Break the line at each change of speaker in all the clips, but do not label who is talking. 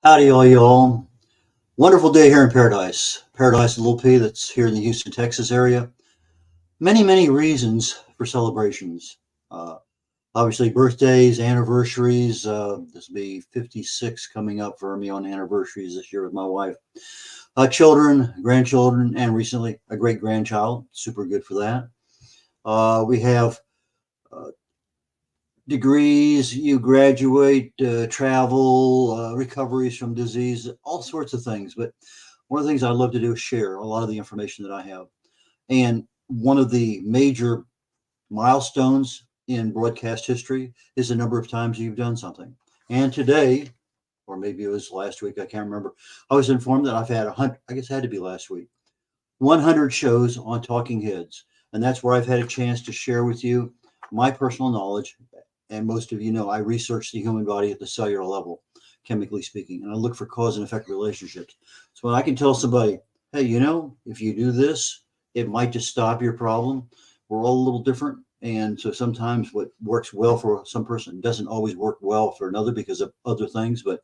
Howdy, all y'all. Wonderful day here in Paradise. Paradise, Little P, that's here in the Houston, Texas area. Many, many reasons for celebrations. Uh, Obviously, birthdays, anniversaries. This will be 56 coming up for me on anniversaries this year with my wife. Children, grandchildren, and recently a great grandchild. Super good for that. We have uh, degrees, you graduate, travel, recoveries from disease, all sorts of things. But one of the things I love to do is share a lot of the information that I have. And one of the major milestones in broadcast history is the number of times you've done something. And today, or maybe it was last week, I can't remember, I was informed that I've had 100, I guess it had to be last week, 100 shows on Talking Heads. And that's where I've had a chance to share with you my personal knowledge. And most of you know I research the human body at the cellular level, chemically speaking, and I look for cause and effect relationships. So when I can tell somebody, hey, if you do this, it might just stop your problem. We're all a little different. And so sometimes what works well for some person doesn't always work well for another because of other things. But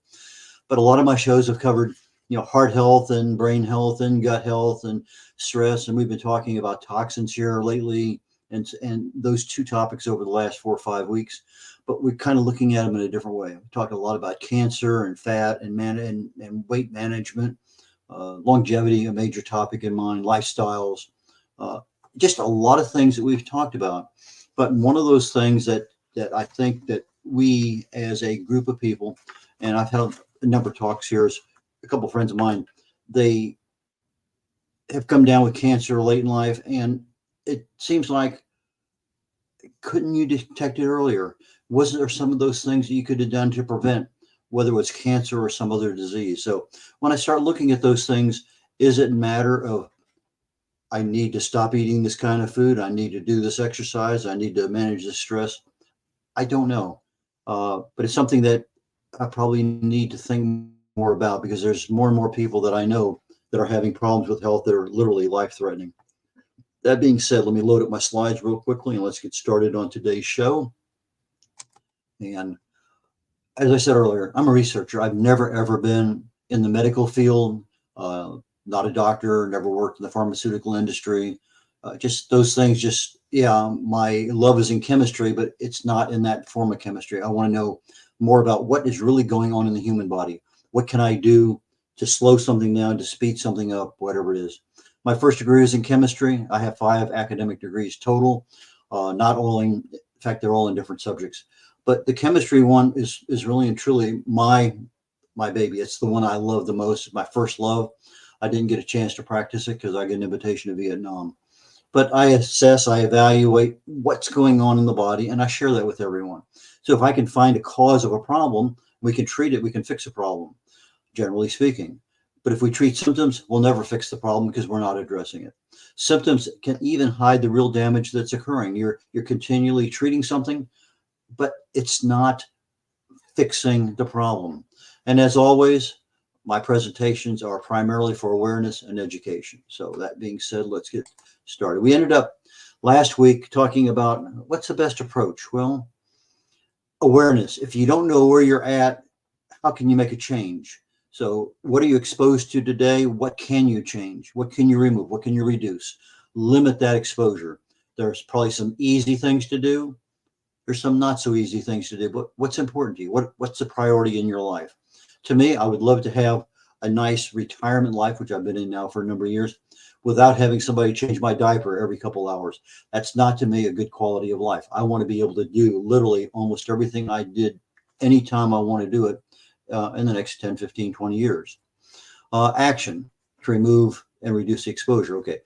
a lot of my shows have covered, heart health and brain health and gut health and stress. And we've been talking about toxins here lately and those two topics over the last 4 or 5 weeks. But we're kind of looking at them in a different way. We talked a lot about cancer and fat and weight management, longevity, a major topic in mine, lifestyles, just a lot of things that we've talked about. But one of those things that I think that we as a group of people, and I've held a number of talks here, is a couple of friends of mine, they have come down with cancer late in life, and it seems like, couldn't you detect it earlier? Was there some of those things that you could have done to prevent, whether it was cancer or some other disease? So when I start looking at those things, is it a matter of I need to stop eating this kind of food, I need to do this exercise, I need to manage this stress? I don't know. But it's something that I probably need to think more about, because there's more and more people that I know that are having problems with health that are literally life-threatening. That being said, let me load up my slides real quickly and let's get started on today's show. And as I said earlier, I'm a researcher. I've never, ever been in the medical field, not a doctor, never worked in the pharmaceutical industry. Just those things, my love is in chemistry, but it's not in that form of chemistry. I want to know more about what is really going on in the human body. What can I do to slow something down, to speed something up, whatever it is. My first degree is in chemistry. I have 5 academic degrees total, not all in fact, they're all in different subjects. But the chemistry one is really and truly my baby. It's the one I love the most, my first love. I didn't get a chance to practice it because I got an invitation to Vietnam. But I assess, I evaluate what's going on in the body, and I share that with everyone. So if I can find a cause of a problem, we can treat it, we can fix a problem, generally speaking. But if we treat symptoms, we'll never fix the problem because we're not addressing it. Symptoms can even hide the real damage that's occurring. You're continually treating something, but it's not fixing the problem. And as always, my presentations are primarily for awareness and education. So that being said, let's get started. We ended up last week talking about what's the best approach. Well, awareness. If you don't know where you're at, how can you make a change? So what are you exposed to today? What can you change? What can you remove? What can you reduce? Limit that exposure. There's probably some easy things to do. There's some not so easy things to do, but what's important to you? What's the priority in your life? To me, I would love to have a nice retirement life, which I've been in now for a number of years, without having somebody change my diaper every couple hours. That's not, to me, a good quality of life. I want to be able to do literally almost everything I did anytime I want to do it in the next 10, 15, 20 years. Action to remove and reduce the exposure. Okay.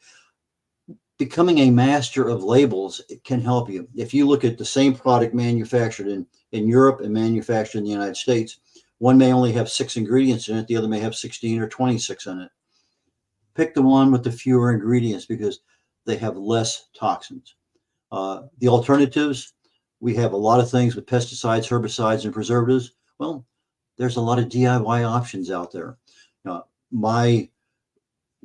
Becoming a master of labels, it can help you. If you look at the same product manufactured in Europe and manufactured in the United States, one may only have 6 ingredients in it, the other may have 16 or 26 in it. Pick the one with the fewer ingredients because they have less toxins. The alternatives, we have a lot of things with pesticides, herbicides, and preservatives. Well, there's a lot of DIY options out there. My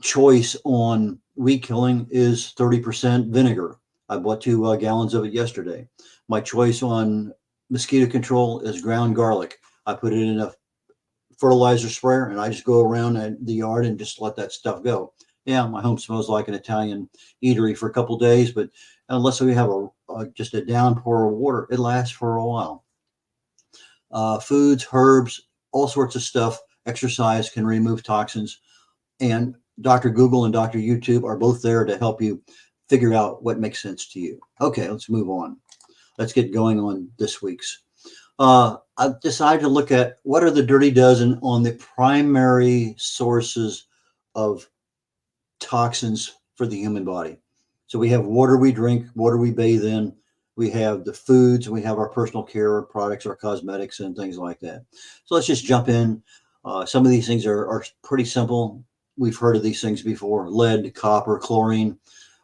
choice on weed killing is 30% vinegar. I bought 2 gallons of it yesterday. My choice on mosquito control is ground garlic. I put it in a fertilizer sprayer and I just go around the yard and just let that stuff go. Yeah, my home smells like an Italian eatery for a couple of days, but unless we have just a downpour of water, it lasts for a while. Foods, herbs, all sorts of stuff. Exercise can remove toxins, and Dr. Google and Dr. YouTube are both there to help you figure out what makes sense to you. Okay, let's move on. Let's get going on this week's. I've decided to look at what are the dirty dozen on the primary sources of toxins for the human body. So we have water we drink, water we bathe in, we have the foods, we have our personal care products, our cosmetics, and things like that. So let's just jump in. Some of these things are pretty simple. We've heard of these things before: lead, copper, chlorine,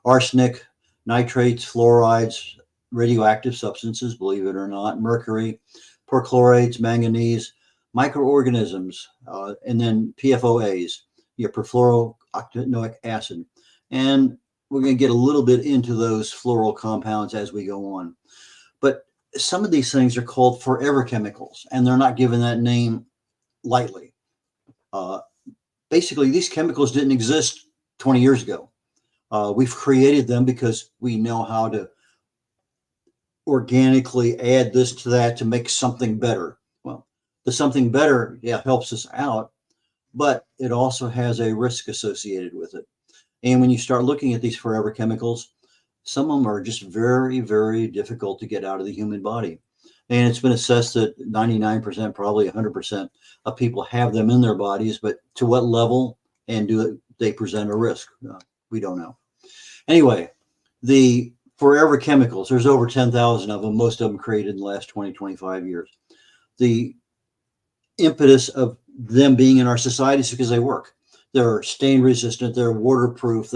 arsenic, nitrates, fluorides, radioactive substances, believe it or not, mercury, perchlorates, manganese, microorganisms, and then PFOAs, your perfluorooctanoic acid. And we're going to get a little bit into those floral compounds as we go on. But some of these things are called forever chemicals, and they're not given that name lightly. Basically, these chemicals didn't exist 20 years ago. We've created them because we know how to organically add this to that to make something better. Well, the something better, yeah, helps us out, but it also has a risk associated with it. And when you start looking at these forever chemicals, some of them are just very, very difficult to get out of the human body. And it's been assessed that 99%, probably 100% of people have them in their bodies, but to what level and do they present a risk? We don't know. Anyway, the forever chemicals, there's over 10,000 of them, most of them created in the last 20, 25 years. The impetus of them being in our society is because they work. They're stain resistant, they're waterproof,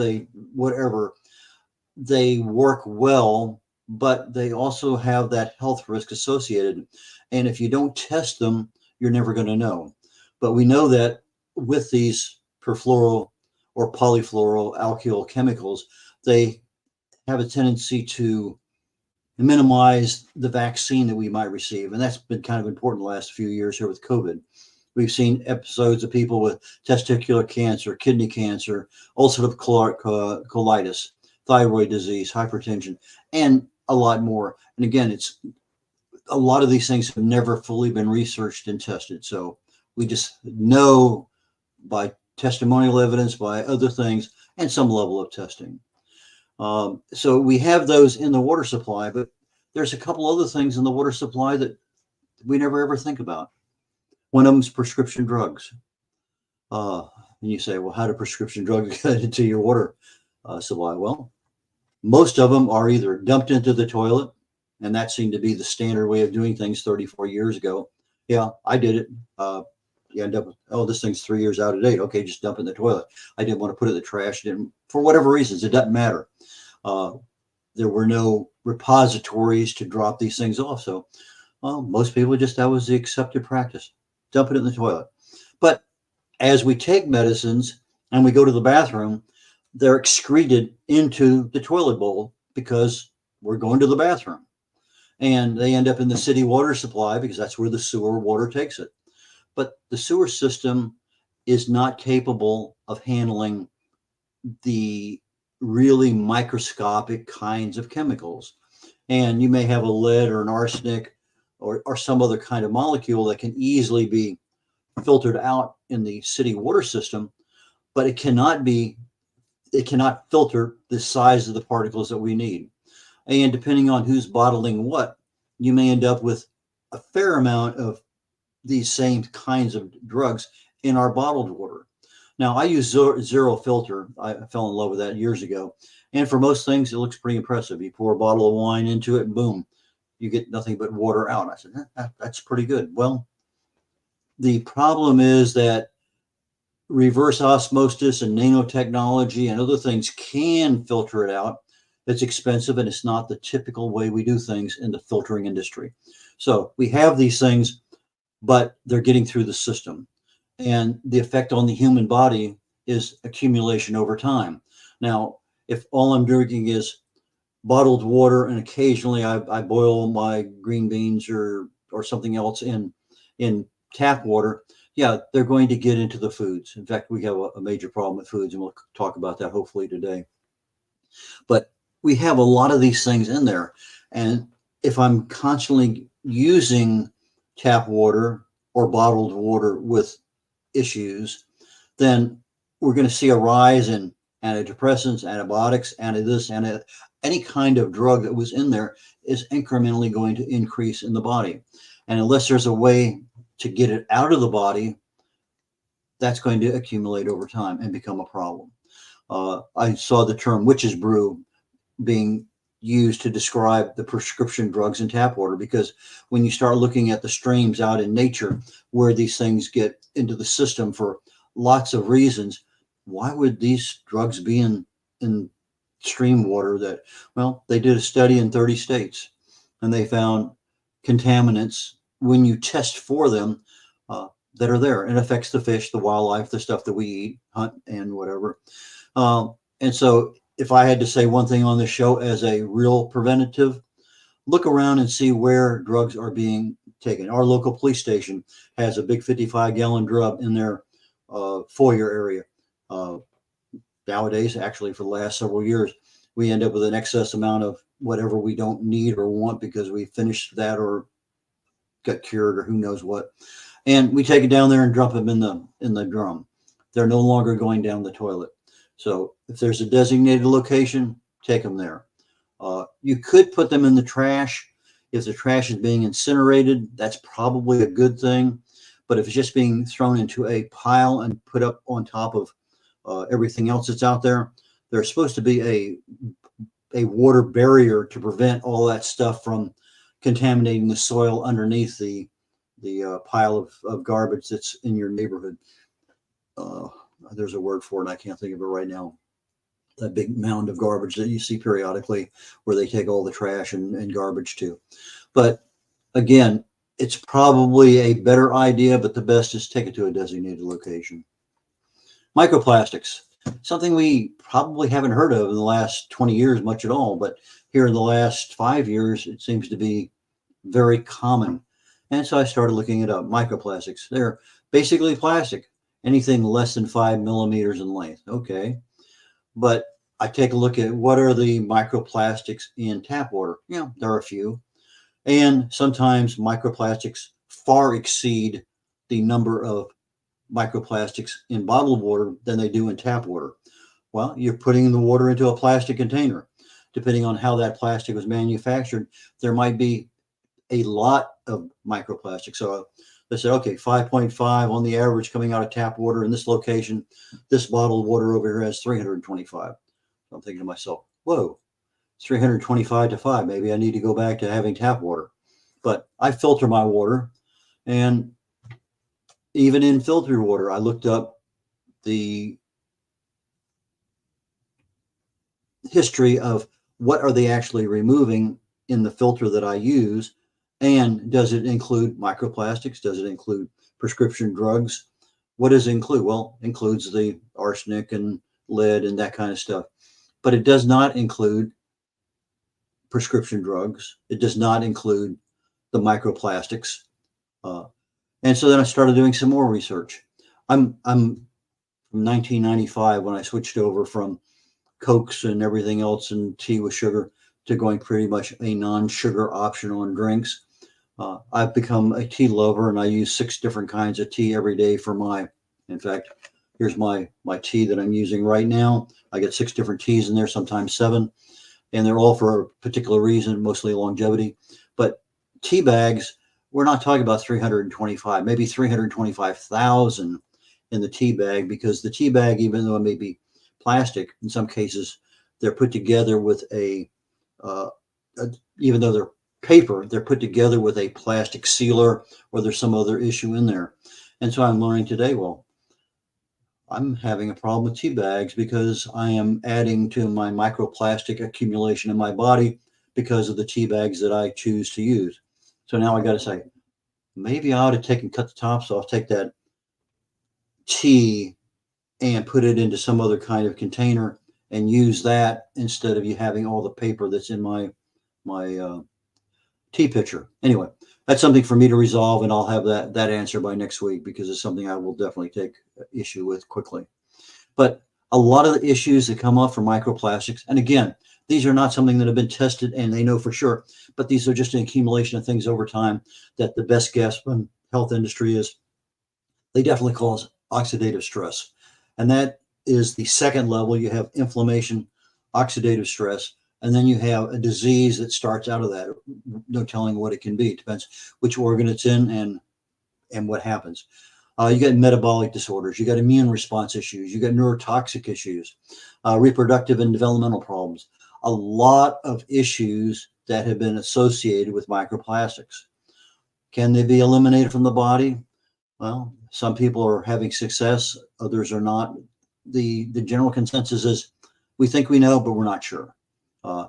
whatever. They work well, but they also have that health risk associated. And if you don't test them, you're never going to know. But we know that with these perfluoro or polyfluoroalkyl chemicals, they have a tendency to minimize the vaccine that we might receive. And that's been kind of important the last few years here with COVID. We've seen episodes of people with testicular cancer, kidney cancer, ulcerative colitis, thyroid disease, hypertension, and a lot more. And again, it's a lot of these things have never fully been researched and tested. So we just know by testimonial evidence, by other things, and some level of testing. So we have those in the water supply, but there's a couple other things in the water supply that we never ever think about. One of them is prescription drugs. And you say, well, how do prescription drugs get into your water supply? Well, most of them are either dumped into the toilet, and that seemed to be the standard way of doing things 34 years ago. Yeah, I did it. You end up with, oh, this thing's 3 years out of date. Okay, just dump it in the toilet. I didn't want to put it in the trash. Didn't, for whatever reasons, it doesn't matter. Uh, there were no repositories to drop these things off. So, well, most people just, that was the accepted practice. Dump it in the toilet. But as we take medicines and we go to the bathroom, they're excreted into the toilet bowl because we're going to the bathroom. And they end up in the city water supply because that's where the sewer water takes it. But the sewer system is not capable of handling the really microscopic kinds of chemicals. And you may have a lead or an arsenic or some other kind of molecule that can easily be filtered out in the city water system, but it cannot filter the size of the particles that we need. And depending on who's bottling what, you may end up with a fair amount of these same kinds of drugs in our bottled water. Now, I use zero filter. I fell in love with that years ago. And for most things, it looks pretty impressive. You pour a bottle of wine into it and boom, you get nothing but water out. I said, that's pretty good. Well, the problem is that reverse osmosis and nanotechnology and other things can filter it out. It's expensive and it's not the typical way we do things in the filtering industry. So we have these things, but they're getting through the system. And the effect on the human body is accumulation over time. Now, if all I'm drinking is bottled water and occasionally I boil my green beans or something else in tap water, yeah, they're going to get into the foods. In fact, we have a major problem with foods, and we'll talk about that hopefully today. But we have a lot of these things in there. And if I'm constantly using tap water or bottled water with issues, then we're going to see a rise in antidepressants, antibiotics, this, and any kind of drug that was in there is incrementally going to increase in the body. And unless there's a way to get it out of the body, that's going to accumulate over time and become a problem. I saw the term witch's brew being used to describe the prescription drugs in tap water, because when you start looking at the streams out in nature where these things get into the system for lots of reasons, why would these drugs be in stream water? That, well, they did a study in 30 states and they found contaminants when you test for them that are there, and it affects the fish, the wildlife, the stuff that we eat, hunt, and whatever. And so if I had to say one thing on this show as a real preventative, look around and see where drugs are being taken. Our local police station has a big 55-gallon drum in their foyer area. Nowadays, actually, for the last several years, we end up with an excess amount of whatever we don't need or want because we finished that or got cured or who knows what. And we take it down there and dump them in the drum. They're no longer going down the toilet. So if there's a designated location, take them there. You could put them in the trash. If the trash is being incinerated, that's probably a good thing. But if it's just being thrown into a pile and put up on top of everything else that's out there, there's supposed to be a water barrier to prevent all that stuff from contaminating the soil underneath the pile of garbage that's in your neighborhood. There's a word for it, and I can't think of it right now. That big mound of garbage that you see periodically where they take all the trash and garbage too. But again, it's probably a better idea, but the best is take it to a designated location. Microplastics, something we probably haven't heard of in the last 20 years much at all, but here in the last 5 years, it seems to be very common. And so I started looking it up. Microplastics, they're basically plastic, anything less than 5 millimeters in length. Okay. But I take a look at what are the microplastics in tap water. Yeah, there are a few. And sometimes microplastics far exceed the number of microplastics in bottled water than they do in tap water. Well, you're putting the water into a plastic container. Depending on how that plastic was manufactured, there might be a lot of microplastics. So they said, okay, 5.5 on the average coming out of tap water in this location. This bottled water over here has 325. So I'm thinking to myself, whoa, it's 325 to 5. Maybe I need to go back to having tap water. But I filter my water, and Even in filtered water, I looked up the history of what are they actually removing in the filter that I use, and does it include microplastics? Does it include prescription drugs? What does it include? Well, it includes the arsenic and lead and that kind of stuff, but it does not include prescription drugs. It does not include the microplastics. Uh, and so then I started doing some more research. I'm from 1995 when I switched over from Cokes and everything else and tea with sugar to going pretty much a non-sugar option on drinks. I've become a tea lover, and I use 6 different kinds of tea every day for my. In fact, here's my tea that I'm using right now. I get 6 different teas in there, sometimes 7, and they're all for a particular reason, mostly longevity. But tea bags, we're not talking about 325, maybe 325,000 in the tea bag, because the tea bag, even though it may be plastic, in some cases, they're put together with uh, even though they're paper, they're put together with a plastic sealer, or there's some other issue in there. And so I'm learning today, well, I'm having a problem with tea bags because I am adding to my microplastic accumulation in my body because of the tea bags that I choose to use. So now I got to say, maybe I ought to take and cut the tops off, take that tea and put it into some other kind of container and use that instead of you having all the paper that's in my tea pitcher. Anyway, that's something for me to resolve, and I'll have that answer by next week, because it's something I will definitely take issue with quickly. But a lot of the issues that come up from microplastics, and again, these are not something that have been tested and they know for sure, but these are just an accumulation of things over time that the best guess from health industry is they definitely cause oxidative stress. And that is the second level. You have inflammation, oxidative stress, and then you have a disease that starts out of that. No telling what it can be. It depends which organ it's in and what happens. You got metabolic disorders, you got immune response issues, you got neurotoxic issues, reproductive and developmental problems, a lot of issues that have been associated with microplastics. Can they be eliminated from the body? Well, some people are having success, others are not. The general consensus is we think we know, but we're not sure. Uh,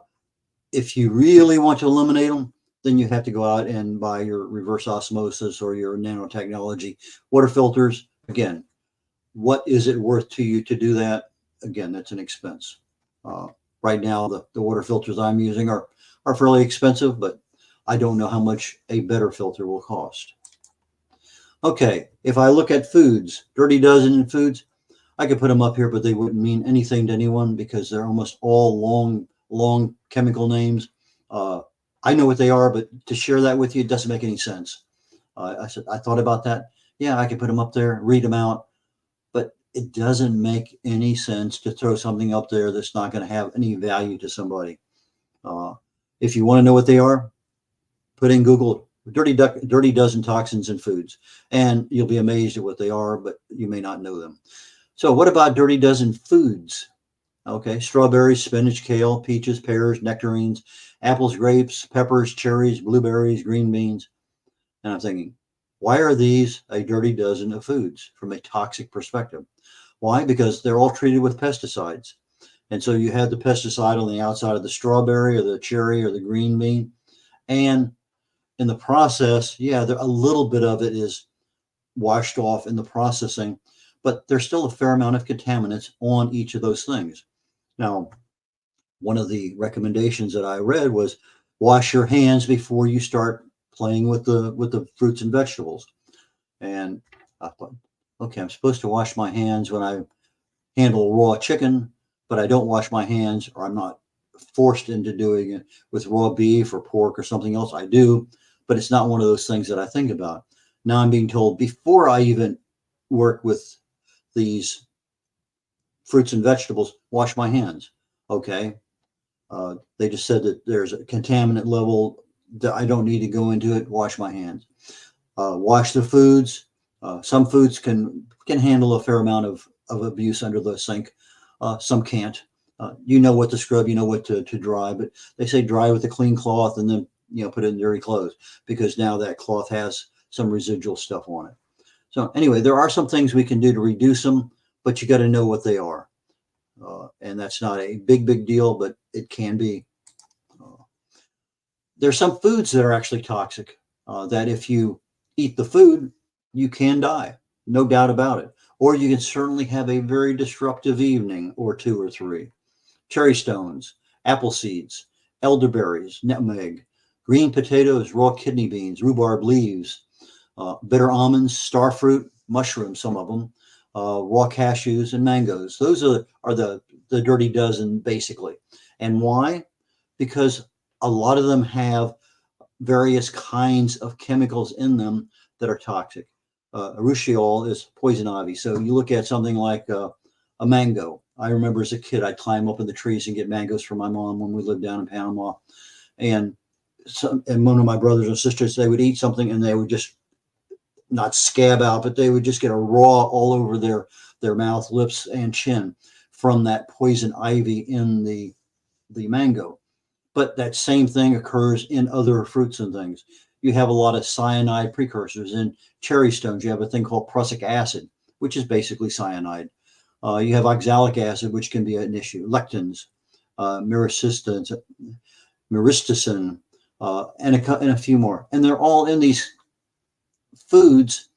if you really want to eliminate them, then you have to go out and buy your reverse osmosis or your nanotechnology water filters. Again, what is it worth to you to do that? Again, that's an expense. Uh, right now, the water filters I'm using are fairly expensive, but I don't know how much a better filter will cost. Okay, if I look at foods, Dirty Dozen in foods, I could put them up here, but they wouldn't mean anything to anyone because they're almost all long chemical names. Uh, I know what they are, but to share that with you, it doesn't make any sense. I said, I thought about that. Yeah, I could put them up there, read them out, but it doesn't make any sense to throw something up there that's not going to have any value to somebody. Uh, if you want to know what they are, put in Google Dirty Dozen toxins in foods, and you'll be amazed at what they are, but you may not know them. So what about Dirty Dozen foods? Okay, strawberries, spinach, kale, peaches, pears, nectarines, apples, grapes, peppers, cherries, blueberries, green beans. And I'm thinking, why are these a dirty dozen of foods from a toxic perspective? Why? Because they're all treated with pesticides. And so you have the pesticide on the outside of the strawberry or the cherry or the green bean. And in the process, yeah, a little bit of it is washed off in the processing, but there's still a fair amount of contaminants on each of those things. Now, one of the recommendations that I read was wash your hands before you start playing with the fruits and vegetables. And I thought, okay, I'm supposed to wash my hands when I handle raw chicken, but I don't wash my hands, or I'm not forced into doing it with raw beef or pork or something else. I do, but it's not one of those things that I think about. Now I'm being told before I even work with these fruits and vegetables, wash my hands. Okay. They just said that there's a contaminant level that I don't need to go into it. Wash my hands. Wash the foods. Some foods can handle a fair amount of abuse under the sink. Some can't. You know what to scrub, you know what to dry, but they say dry with a clean cloth and then put it in dirty clothes, because now that cloth has some residual stuff on it. So anyway, there are some things we can do to reduce them, but you got to know what they are. And that's not a big deal, but it can be. Uh, there's some foods that are actually toxic, that if you eat the food, you can die, no doubt about it. Or you can certainly have a very disruptive evening or two or three. Cherry stones, apple seeds, elderberries, nutmeg, green potatoes, raw kidney beans, rhubarb leaves, bitter almonds, star fruit, mushrooms, some of them, raw cashews, and mangoes. Those are the dirty dozen, basically. And why? Because a lot of them have various kinds of chemicals in them that are toxic. Urushiol is poison ivy. So you look at something like a mango. I remember as a kid, I'd climb up in the trees and get mangoes from my mom when we lived down in Panama. And and one of my brothers and sisters, they would eat something and they would just not scab out, but they would just get a raw all over their mouth, lips, and chin from that poison ivy in the mango. But that same thing occurs in other fruits and things. You have a lot of cyanide precursors in cherry stones. You have a thing called prussic acid, which is basically cyanide. You have oxalic acid, which can be an issue. Lectins, myristicin, and a few more. And they're all in these foods.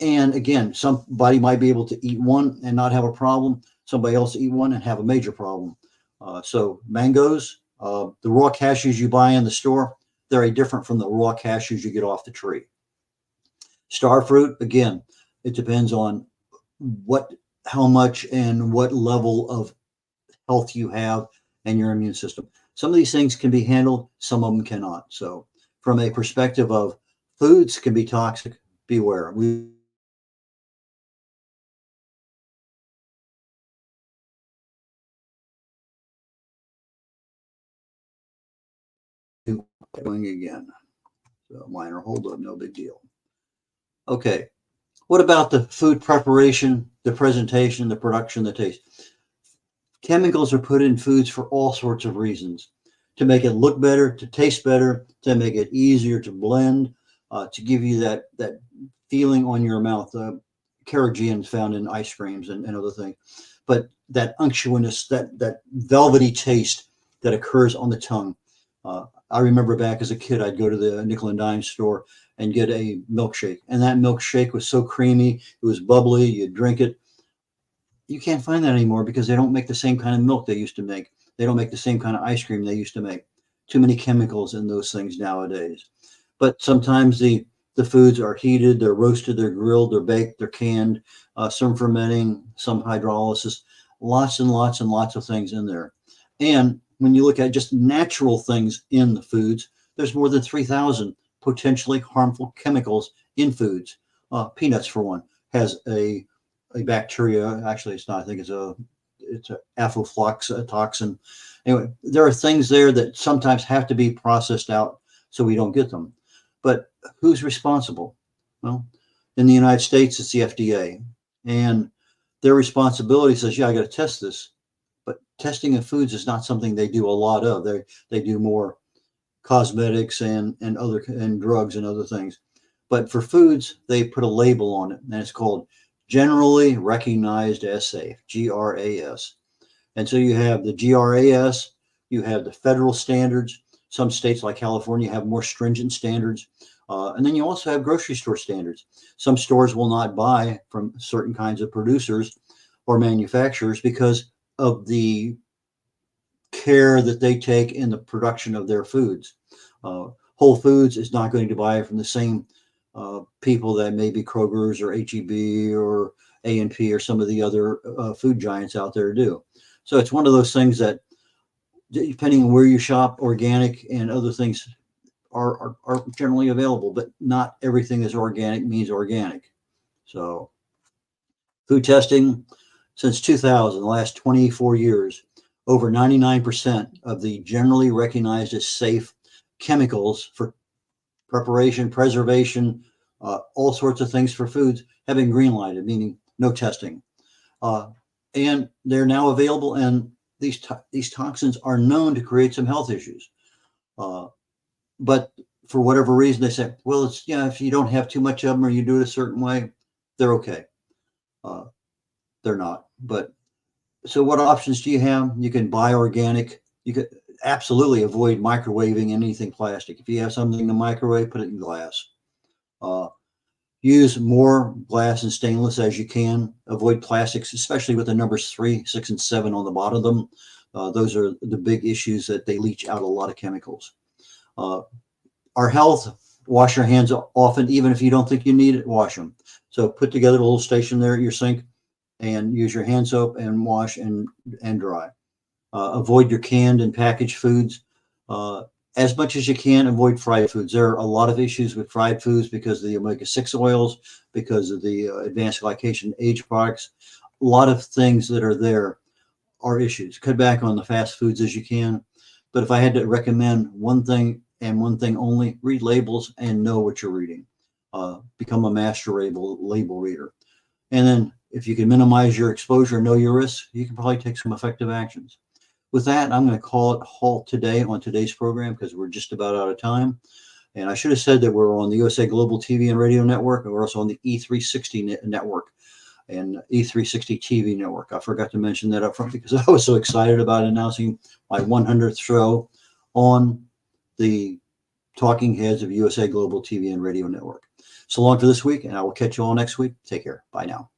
And again, somebody might be able to eat one and not have a problem. Somebody else eat one and have a major problem. So mangoes, the raw cashews you buy in the store, they're very different from the raw cashews you get off the tree. Star fruit, again, it depends on how much and what level of health you have and your immune system. Some of these things can be handled, some of them cannot. So from a perspective of foods can be toxic, beware. We going again. So minor holdup, no big deal. Okay. What about the food preparation, the presentation, the production, the taste? Chemicals are put in foods for all sorts of reasons, to make it look better, to taste better, to make it easier to blend, to give you that feeling on your mouth. Carrageenan is found in ice creams and other things, but that unctuousness, that velvety taste that occurs on the tongue. I remember back as a kid, I'd go to the nickel and dime store and get a milkshake, and that milkshake was so creamy, it was bubbly. You'd drink it. You can't find that anymore because they don't make the same kind of milk they used to make. They don't make the same kind of ice cream they used to make. Too many chemicals in those things nowadays. But sometimes the foods are heated, they're roasted, they're grilled, they're baked, they're canned, some fermenting, some hydrolysis, lots and lots and lots of things in there. And when you look at just natural things in the foods, there's more than 3,000 potentially harmful chemicals in foods. Peanuts, for one, has a bacteria. Actually, it's not. I think it's a aflatoxin. Anyway, there are things there that sometimes have to be processed out so we don't get them. But who's responsible? Well, in the United States, it's the FDA, and their responsibility says, "Yeah, I got to test this." But testing of foods is not something they do a lot of. They do more cosmetics and drugs and other things. But for foods, they put a label on it, and it's called generally recognized as safe, GRAS. And so you have the GRAS, you have the federal standards. Some states like California have more stringent standards. And then you also have grocery store standards. Some stores will not buy from certain kinds of producers or manufacturers because of the care that they take in the production of their foods. Whole Foods is not going to buy from the same people that maybe Kroger's or HEB or A&P or some of the other food giants out there do. So it's one of those things that, depending on where you shop, organic and other things are generally available, but not everything that's organic means organic. So food testing since 2000, the last 24 years, over 99% of the generally recognized as safe chemicals for preparation, preservation, all sorts of things for foods have been green lighted, meaning no testing. And they're now available, and these toxins are known to create some health issues. But for whatever reason, they say, well, it's, if you don't have too much of them or you do it a certain way, they're okay. They're not. But so what options do you have? You can buy organic. You could absolutely avoid microwaving anything plastic. If you have something in the microwave, put it in glass. Uh, Use more glass and stainless as you can. Avoid plastics, especially with the numbers 3, 6, and 7 on the bottom of them. Those are the big issues, that they leach out a lot of chemicals. Our health, wash your hands often, even if you don't think you need it, wash them. So put together a little station there at your sink and use your hand soap and wash and dry. Avoid your canned and packaged foods. As much as you can, avoid fried foods. There are a lot of issues with fried foods because of the omega-6 oils, because of the advanced glycation age products. A lot of things that are there are issues. Cut back on the fast foods as you can. But if I had to recommend one thing and one thing only, read labels and know what you're reading. Become a master label reader. And then if you can minimize your exposure, know your risks, you can probably take some effective actions. With that, I'm going to call it halt today on today's program because we're just about out of time. And I should have said that we're on the USA Global TV and Radio Network, and we're also on the E360 network and E360 TV network. I forgot to mention that up front because I was so excited about announcing my 100th show on the talking heads of USA Global TV and Radio Network. So long for this week, and I will catch you all next week. Take care. Bye now.